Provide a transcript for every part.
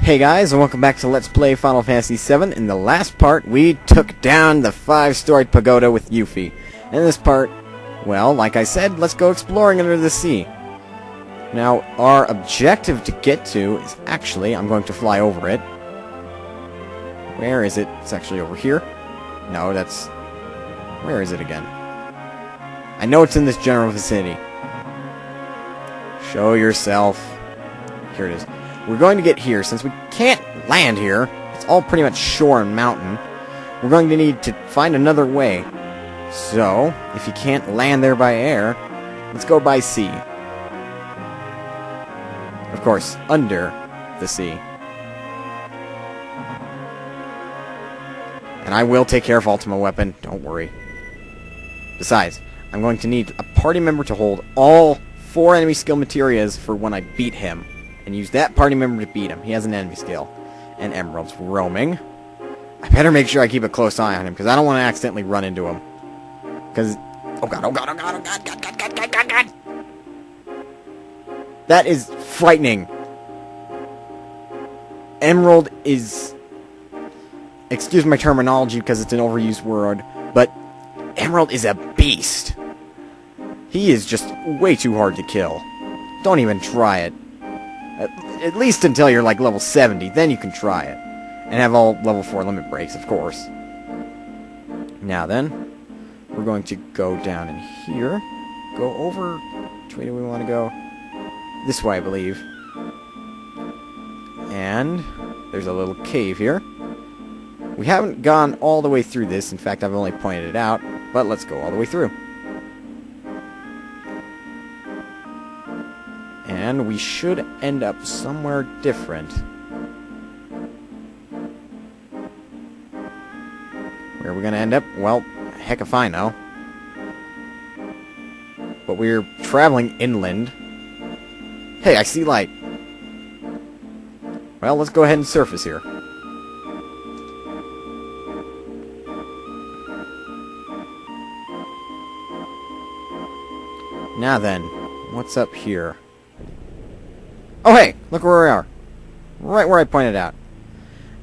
Hey guys, and welcome back to Let's Play Final Fantasy VII. In the last part, we took down the 5-storied pagoda with Yuffie. In this part, well, like I said, let's go exploring under the sea. Now, our objective to get to is actually, I'm going to fly over it. Where is it? It's actually over here. No, that's... Where is it again? I know it's in this general vicinity. Show yourself. Here it is. We're going to get here. Since we can't land here, it's all pretty much shore and mountain, we're going to need to find another way. So, if you can't land there by air, let's go by sea. Of course, under the sea. And I will take care of Ultima Weapon, don't worry. Besides, I'm going to need a party member to hold all 4 enemy skill materias for when I beat him. And use that party member to beat him. He has an enemy skill. And Emerald's roaming. I better make sure I keep a close eye on him, because I don't want to accidentally run into him. Because... Oh god, oh god, oh god, oh god, god, god, god, god, god, god! That is frightening. Emerald is... Excuse my terminology, because it's an overused word, but Emerald is a beast. He is just way too hard to kill. Don't even try it. At least until you're like level 70, then you can try it. And have all level 4 limit breaks, of course. Now then, we're going to go down in here. Go over... Which way do we want to go? This way, I believe. And there's a little cave here. We haven't gone all the way through this. In fact, I've only pointed it out. But let's go all the way through. And we should end up somewhere different. Where are we going to end up? Well, heck if I know. But we're traveling inland. Hey, I see light. Well, let's go ahead and surface here. Now then, what's up here? Oh hey, look where we are. Right where I pointed out.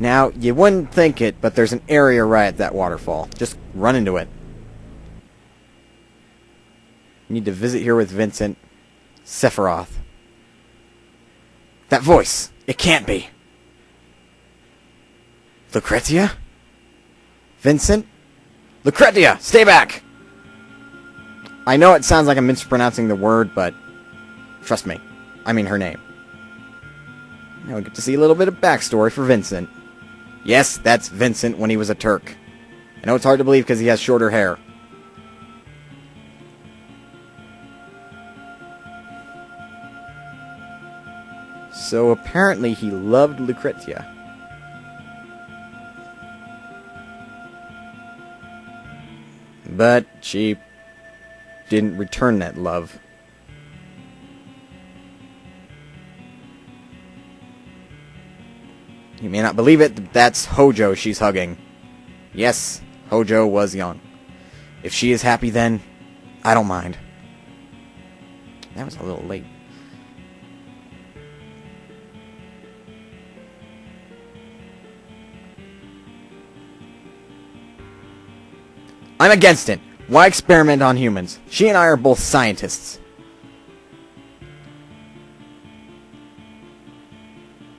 Now, you wouldn't think it, but there's an area right at that waterfall. Just run into it. You need to visit here with Vincent. Sephiroth. That voice! It can't be! Lucretia? Vincent? Lucretia! Stay back! I know it sounds like I'm mispronouncing the word, but trust me. I mean her name. Now we get to see a little bit of backstory for Vincent. Yes, that's Vincent when he was a Turk. I know it's hard to believe because he has shorter hair. So apparently he loved Lucretia. But she didn't return that love. You may not believe it, but that's Hojo she's hugging. Yes, Hojo was young. If she is happy then, I don't mind. That was a little late. I'm against it. Why experiment on humans? She and I are both scientists.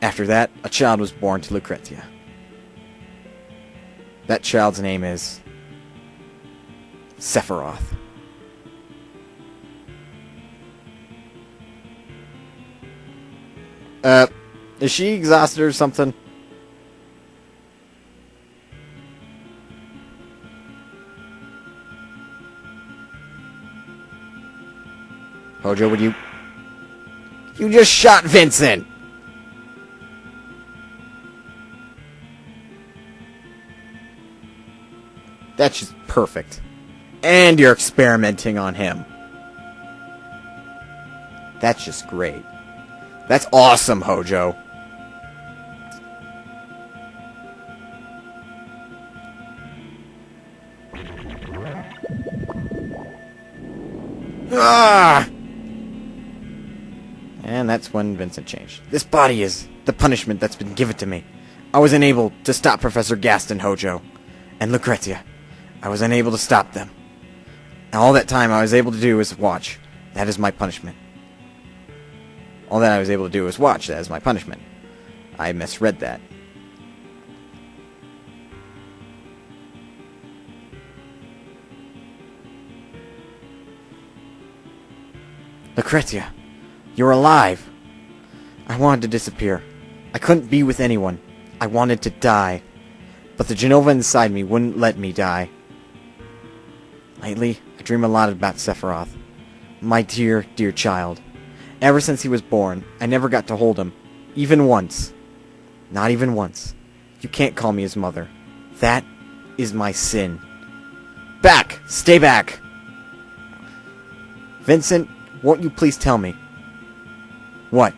After that, a child was born to Lucretia. That child's name is... Sephiroth. Is she exhausted or something? Hojo, would you... You just shot Vincent! That's just perfect. And you're experimenting on him. That's just great. That's awesome, Hojo. Ah! And that's when Vincent changed. This body is the punishment that's been given to me. I was unable to stop Professor Gaston, Hojo, and Lucrezia. I was unable to stop them. And all that time I was able to do was watch. That is my punishment. All that I was able to do was watch. That is my punishment. I misread that. Lucrezia, you're alive. I wanted to disappear. I couldn't be with anyone. I wanted to die. But the Genova inside me wouldn't let me die. Lately, I dream a lot about Sephiroth. My dear, dear child. Ever since he was born, I never got to hold him. Even once. Not even once. You can't call me his mother. That is my sin. Back! Stay back! Vincent, won't you please tell me? What?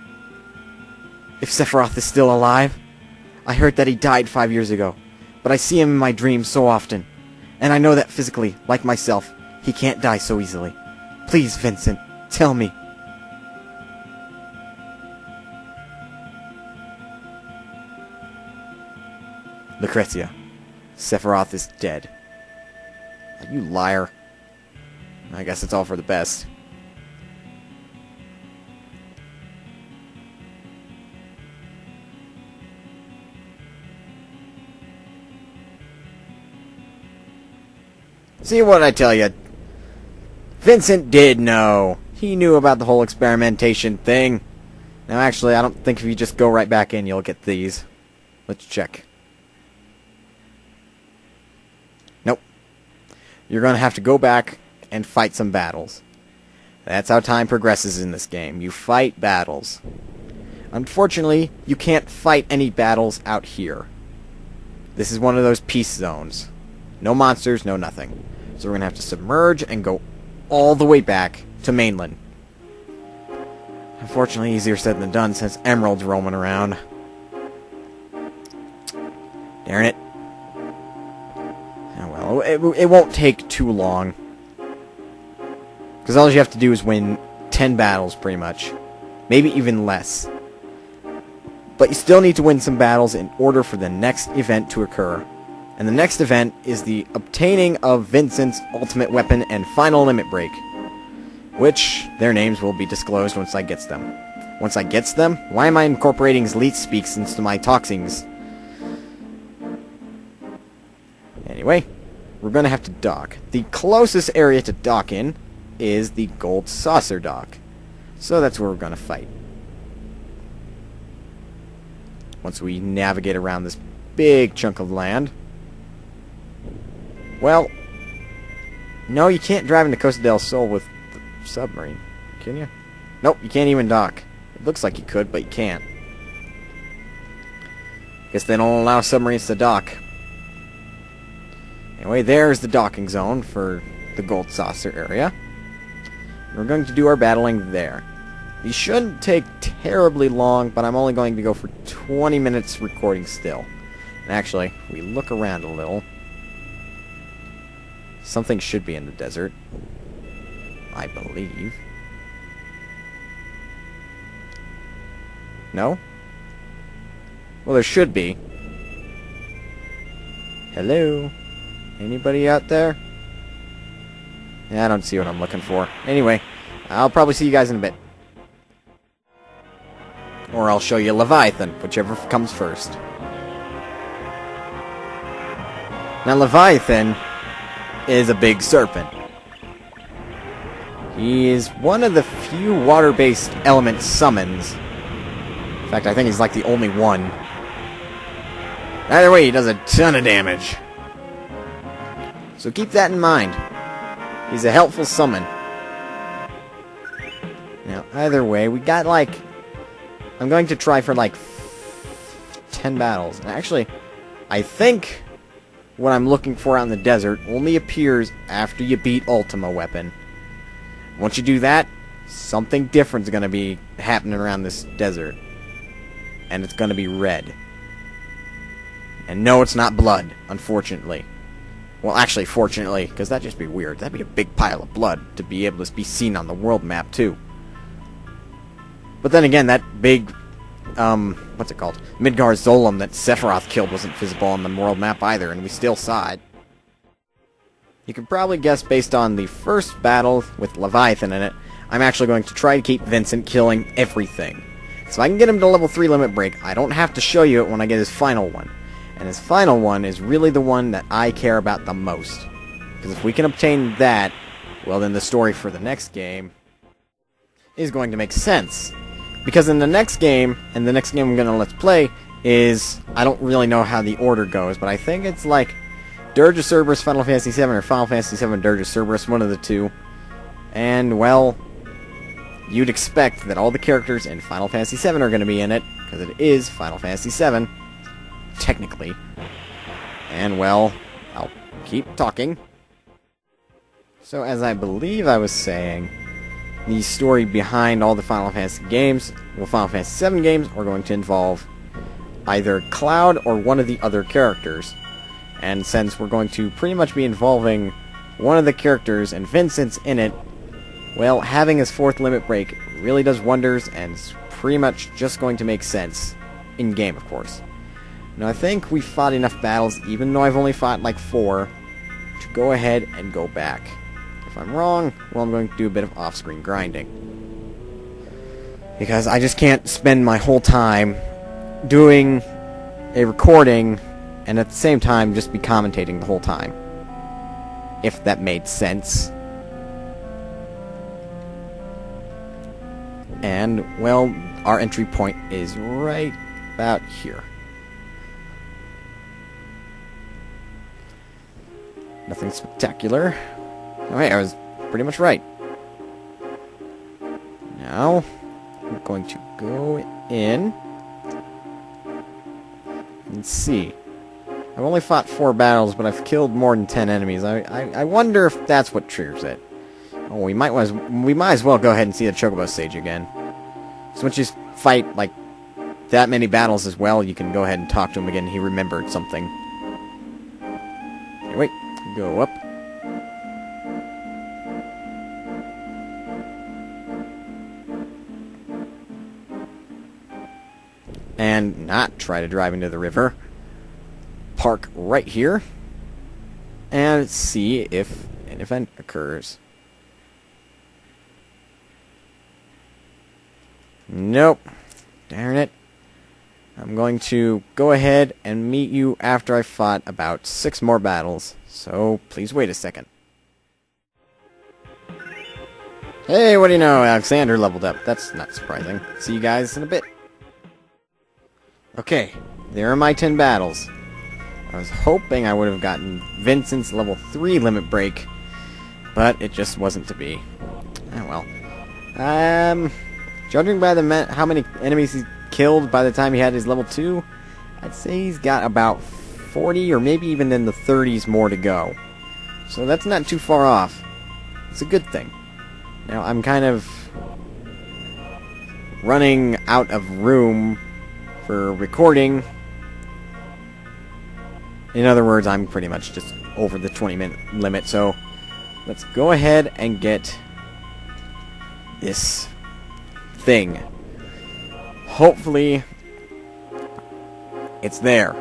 If Sephiroth is still alive? I heard that he died 5 years ago, but I see him in my dreams so often. And I know that physically, like myself, he can't die so easily. Please, Vincent, tell me. Lucrezia, Sephiroth is dead. You liar. I guess it's all for the best. See what I tell you? Vincent did know. He knew about the whole experimentation thing. Now actually, I don't think if you just go right back in, you'll get these. Let's check. Nope. You're going to have to go back and fight some battles. That's how time progresses in this game. You fight battles. Unfortunately, you can't fight any battles out here. This is one of those peace zones. No monsters, no nothing. So we're going to have to submerge and go all the way back to mainland. Unfortunately, easier said than done since Emerald's roaming around. Darn it. Oh well, it won't take too long. Because all you have to do is win 10 battles, pretty much. Maybe even less. But you still need to win some battles in order for the next event to occur. And the next event is the obtaining of Vincent's ultimate weapon and final limit break. Which, their names will be disclosed once I gets them. Once I gets them? Why am I incorporating Leet Speaks into my talksings? Anyway, we're going to have to dock. The closest area to dock in is the Gold Saucer Dock. So that's where we're going to fight. Once we navigate around this big chunk of land. Well, no, you can't drive into Costa del Sol with the submarine, can you? Nope, you can't even dock. It looks like you could, but you can't. Guess they don't allow submarines to dock. Anyway, there's the docking zone for the Gold Saucer area. We're going to do our battling there. These shouldn't take terribly long, but I'm only going to go for 20 minutes recording still. And actually, if we look around a little, something should be in the desert, I believe. No? Well, there should be. Hello? Anybody out there? Yeah, I don't see what I'm looking for. Anyway, I'll probably see you guys in a bit. Or I'll show you Leviathan, whichever comes first. Now, Leviathan is a big serpent. He is one of the few water-based element summons. In fact, I think he's like the only one. Either way, he does a ton of damage. So keep that in mind. He's a helpful summon. Now, either way, we got like... I'm going to try for like 10 battles. And actually, I think what I'm looking for out in the desert only appears after you beat Ultima Weapon. Once you do that, something different is going to be happening around this desert. And it's going to be red. And no, it's not blood, unfortunately. Well, actually, fortunately, because that'd just be weird. That'd be a big pile of blood to be able to be seen on the world map, too. But then again, that big what's it called? Midgar Zolom that Sephiroth killed wasn't visible on the world map either, and we still saw it. You can probably guess based on the first battle with Leviathan in it, I'm actually going to try to keep Vincent killing everything. So I can get him to level 3 limit break, I don't have to show you it when I get his final one. And his final one is really the one that I care about the most. Because if we can obtain that, well then the story for the next game is going to make sense. Because in the next game, and the next game I'm going to let's play, is, I don't really know how the order goes, but I think it's like Dirge of Cerberus, Final Fantasy VII, or Final Fantasy VII, Dirge of Cerberus, one of the two. And, well, you'd expect that all the characters in Final Fantasy VII are going to be in it, because it is Final Fantasy VII, technically. And, well, I'll keep talking. So, as I believe I was saying, the story behind all the Final Fantasy games, well, Final Fantasy VII games, are going to involve either Cloud or one of the other characters. And since we're going to pretty much be involving one of the characters and Vincent's in it, well, having his 4th limit break really does wonders, and it's pretty much just going to make sense. In-game, of course. Now, I think we fought enough battles, even though I've only fought like 4, to go ahead and go back. If I'm wrong, well, I'm going to do a bit of off-screen grinding. Because I just can't spend my whole time doing a recording and at the same time just be commentating the whole time. If that made sense. And, well, our entry point is right about here. Nothing spectacular. Okay, I was pretty much right. Now, I'm going to go in and see. I've only fought 4 battles, but I've killed more than 10 enemies. I wonder if that's what triggers it. Oh, we might as well go ahead and see the Chocobo stage again. So once you fight, like, that many battles as well, you can go ahead and talk to him again. He remembered something. Anyway, go up. And not try to drive into the river. Park right here. And see if an event occurs. Nope. Darn it. I'm going to go ahead and meet you after I've fought about 6 more battles. So, please wait a second. Hey, what do you know? Alexander leveled up. That's not surprising. See you guys in a bit. Okay, there are my 10 battles. I was hoping I would have gotten Vincent's level 3 limit break, but it just wasn't to be. Oh well. Judging by how many enemies he killed by the time he had his level 2, I'd say he's got about 40 or maybe even in the 30s more to go. So that's not too far off. It's a good thing. Now, I'm kind of running out of room for recording. In other words, I'm pretty much just over the 20-minute limit, so let's go ahead and get this thing. Hopefully, it's there.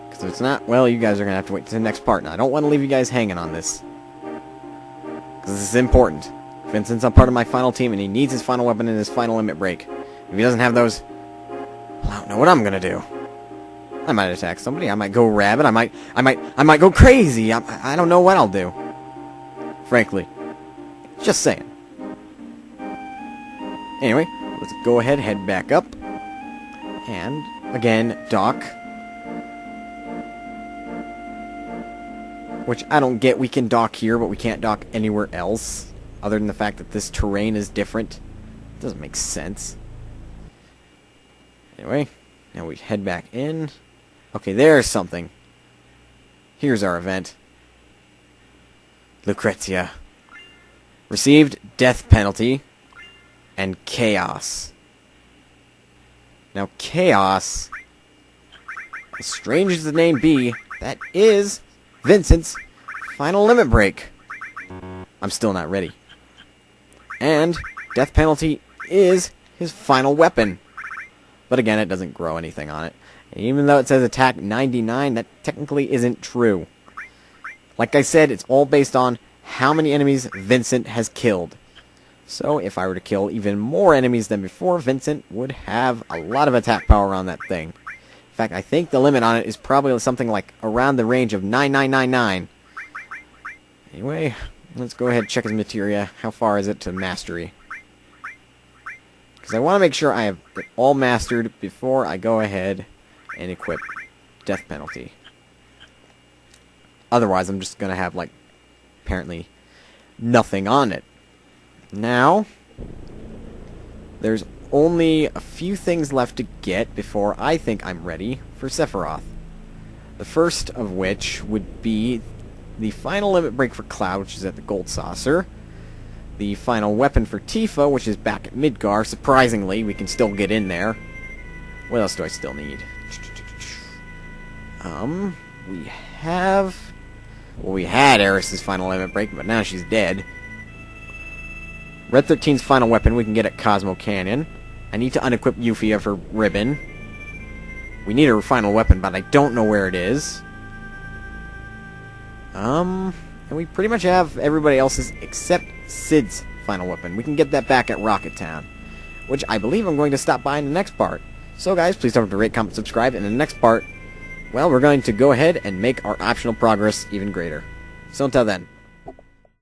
Because if it's not, well, you guys are going to have to wait to the next part. Now, I don't want to leave you guys hanging on this. Because this is important. Vincent's a part of my final team, and he needs his final weapon and his final limit break. If he doesn't have those, well, I don't know what I'm going to do. I might attack somebody. I might go rabid. I might go crazy. I don't know what I'll do. Frankly. Just saying. Anyway, let's go ahead, head back up. And, again, dock. Which I don't get. We can dock here, but we can't dock anywhere else. Other than the fact that this terrain is different. It doesn't make sense. Anyway, now we head back in. Okay, there's something. Here's our event. Lucrezia. Received death penalty and chaos. Now, chaos, as strange as the name be, that is Vincent's final limit break. I'm still not ready. And death penalty is his final weapon. But again, it doesn't grow anything on it. And even though it says attack 99, that technically isn't true. Like I said, it's all based on how many enemies Vincent has killed. So if I were to kill even more enemies than before, Vincent would have a lot of attack power on that thing. In fact, I think the limit on it is probably something like around the range of 9999. Anyway, let's go ahead and check his materia. How far is it to mastery? Because I want to make sure I have it all mastered before I go ahead and equip death penalty. Otherwise, I'm just going to have, like, apparently nothing on it. Now, there's only a few things left to get before I think I'm ready for Sephiroth. The first of which would be the final limit break for Cloud, which is at the Gold Saucer. The final weapon for Tifa, which is back at Midgar. Surprisingly, we can still get in there. What else do I still need? We have... Well, we had Aeris's final limit break, but now she's dead. Red 13's final weapon we can get at Cosmo Canyon. I need to unequip Yuffie of her ribbon. We need her final weapon, but I don't know where it is. And we pretty much have everybody else's except Cid's final weapon. We can get that back at Rocket Town, which I believe I'm going to stop by in the next part. So guys, please don't forget to rate, comment, subscribe, and in the next part, well, we're going to go ahead and make our optional progress even greater. So until then.